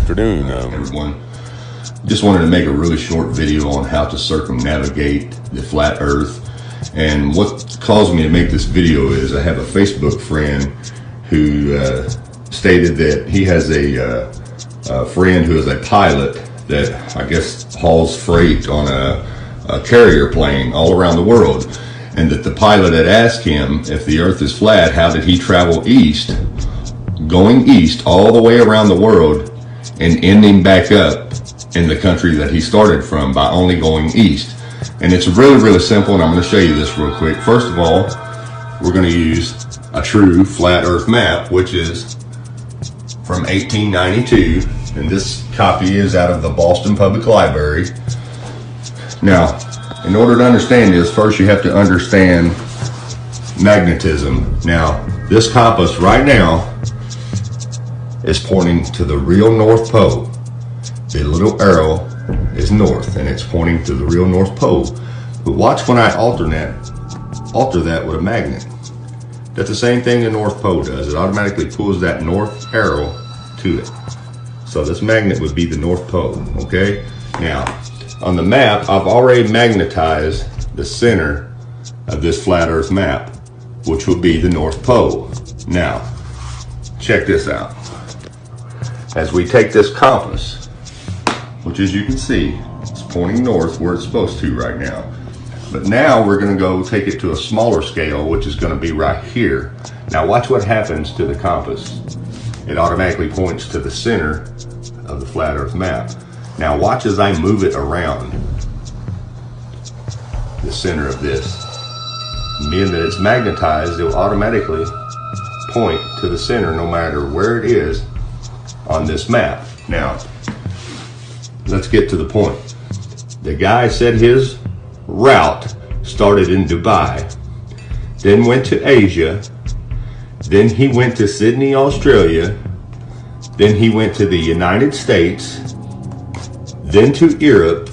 afternoon, everyone. Just wanted to make a really short video on how to circumnavigate the flat earth. And what caused me to make this video is I have a Facebook friend who stated that he has a friend who is a pilot that I guess hauls freight on a carrier plane all around the world, and that the pilot had asked him, if the earth is flat, how did he travel east, going east all the way around the world and ending back up in the country that he started from by only going east. And it's really simple, and I'm going to show you this real quick. First of all, we're going to use a true flat earth map, which is from 1892, and this copy is out of the Boston Public Library. Now, in order to understand this, first you have to understand magnetism. Now, this compass right now is pointing to the real North Pole. The little arrow is north, and it's pointing to the real North Pole. But watch when I alter that with a magnet. That's the same thing the North Pole does. It automatically pulls that north arrow to it. So this magnet would be the North Pole, okay? Now, on the map, I've already magnetized the center of this flat earth map, which would be the North Pole. Now, check this out. As we take this compass, which as you can see, it's pointing north where it's supposed to right now. But now we're going to go take it to a smaller scale, which is going to be right here. Now watch what happens to the compass. It automatically points to the center of the flat earth map. Now watch as I move it around the center of this. Being that it's magnetized, it will automatically point to the center no matter where it is on this map. Now, let's get to the point. The guy said his route started in Dubai, then went to Asia, then he went to Sydney, Australia, then he went to the United States, then to Europe,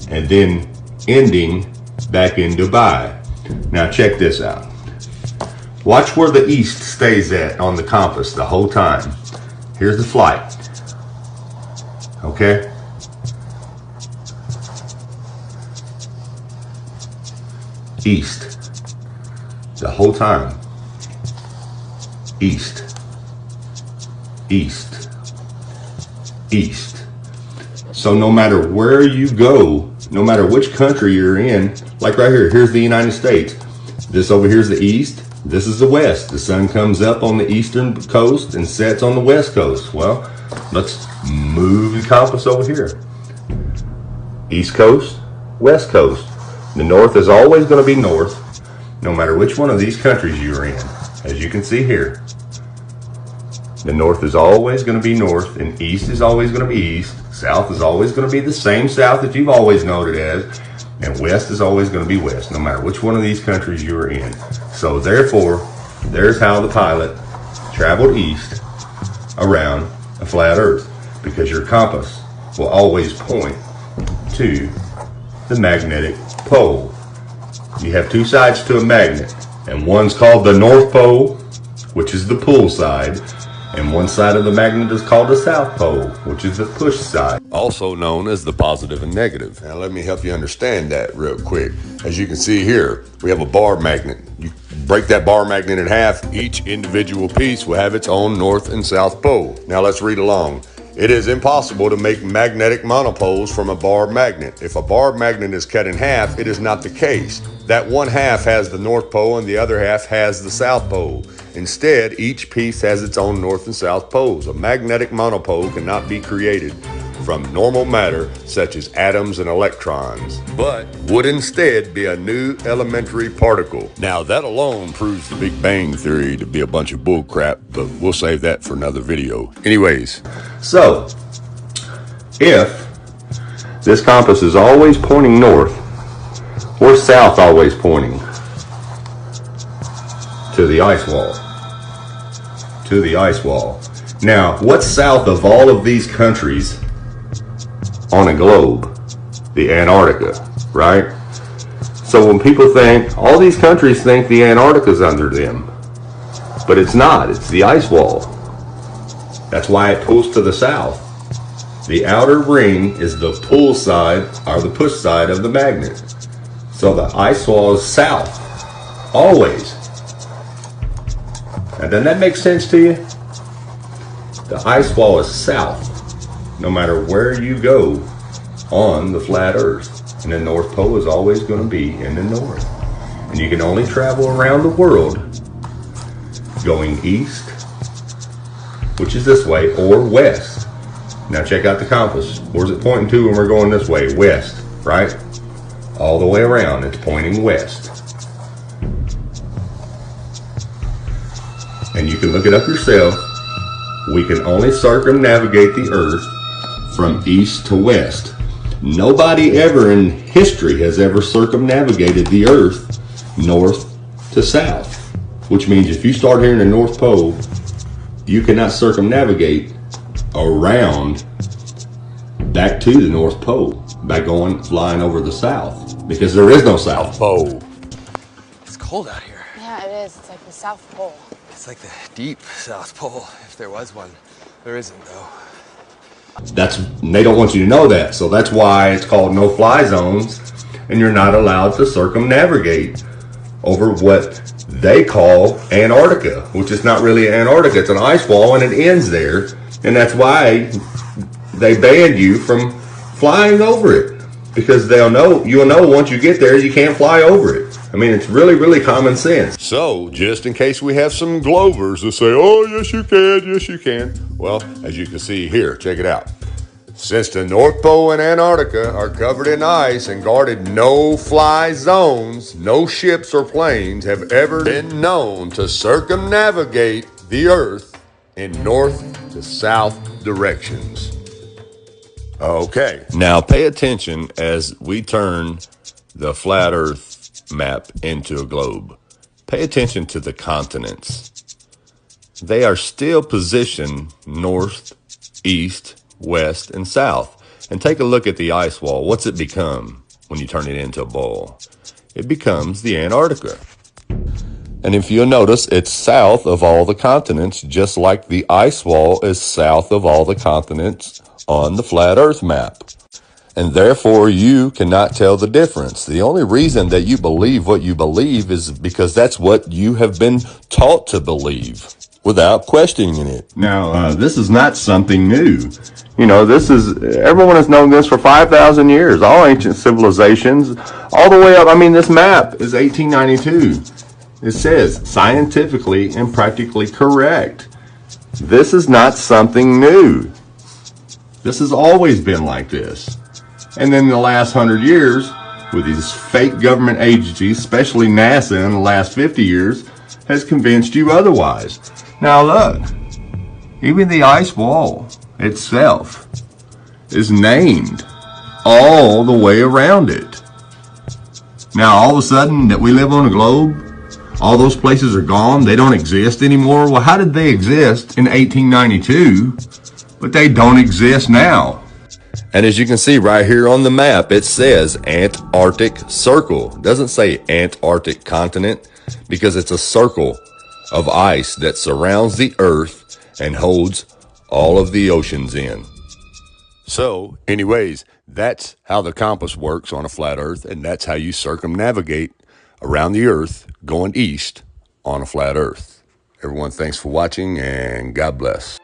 and then ending back in Dubai. Now check this out. Watch where the east stays at on the compass the whole time. Here's the flight. Okay? East. The whole time. East. East. East. So no matter where you go, no matter which country you're in, like right here, here's the United States. This over here is the east. This is the west. The sun comes up on the eastern coast and sets on the west coast. Well, let's move the compass over here. East coast, west coast. The north is always going to be north, no matter which one of these countries you're in. As you can see here, the north is always going to be north, and east is always going to be east. South is always going to be the same south that you've always known it as, and west is always going to be west, no matter which one of these countries you're in. So therefore, there's how the pilot traveled east around a flat earth, because your compass will always point to the magnetic pole. You have two sides to a magnet, and one's called the North Pole, which is the pull side, and one side of the magnet is called the South Pole, which is the push side, also known as the positive and negative. Now let me help you understand that real quick. As you can see here, we have a bar magnet. You break that bar magnet in half, each individual piece will have its own north and south pole. Now let's read along. It is impossible to make magnetic monopoles from a bar magnet. If a bar magnet is cut in half, it is not the case. That one half has the North Pole and the other half has the South Pole. Instead, each piece has its own north and south poles. A magnetic monopole cannot be created from normal matter such as atoms and electrons, but would instead be a new elementary particle. Now that alone proves the Big Bang Theory to be a bunch of bull crap, but we'll save that for another video. Anyways, so if this compass is always pointing north, where's south always pointing? To the ice wall. To the ice wall. Now, what's south of all of these countries on a globe? The Antarctica, right? So when people think, all these countries think the Antarctica's under them, but it's not, it's the ice wall. That's why it pulls to the south. The outer ring is the pull side or the push side of the magnet. So the ice wall is south, always. Now, doesn't that make sense to you? The ice wall is south, no matter where you go on the flat earth. And the North Pole is always going to be in the north. And you can only travel around the world going east, which is this way, or west. Now check out the compass. Where's it pointing to when we're going this way? West, right? All the way around, it's pointing west. And you can look it up yourself. We can only circumnavigate the earth from east to west. Nobody ever in history has ever circumnavigated the earth north to south, which means if you start here in the North Pole, you cannot circumnavigate around back to the North Pole by flying over the south, because there is no South Pole. It's cold out here. Yeah, it is. It's like the South Pole. It's like the deep South Pole, if there was one. There isn't, though. They don't want you to know that, so that's why it's called no-fly zones, and you're not allowed to circumnavigate over what they call Antarctica, which is not really Antarctica. It's an ice wall, and it ends there, and that's why they banned you from flying over it, because you'll know once you get there you can't fly over it. I mean, it's really, really common sense. So, just in case we have some Glovers that say, oh, yes you can, yes you can. Well, as you can see here, check it out. Since the North Pole and Antarctica are covered in ice and guarded no-fly zones, no ships or planes have ever been known to circumnavigate the Earth in north to south directions. Okay, now pay attention as we turn the flat Earth map into a globe. Pay attention to the continents. They are still positioned north, east, west, and south. And take a look at the ice wall. What's it become when you turn it into a ball? It becomes the Antarctica. And if you'll notice, it's south of all the continents, just like the ice wall is south of all the continents on the flat Earth map. And therefore, you cannot tell the difference. The only reason that you believe what you believe is because that's what you have been taught to believe without questioning it. Now, this is not something new. You know, everyone has known this for 5,000 years. All ancient civilizations, all the way up. I mean, this map is 1892. It says scientifically and practically correct. This is not something new. This has always been like this. And then in the last 100 years, with these fake government agencies, especially NASA in the last 50 years, has convinced you otherwise. Now look, even the ice wall itself is named all the way around it. Now all of a sudden that we live on a globe, all those places are gone, they don't exist anymore. Well, how did they exist in 1892, but they don't exist now? And as you can see right here on the map, it says Antarctic Circle. It doesn't say Antarctic continent, because it's a circle of ice that surrounds the Earth and holds all of the oceans in. So, anyways, that's how the compass works on a flat Earth, and that's how you circumnavigate around the Earth going east on a flat Earth. Everyone, thanks for watching, and God bless.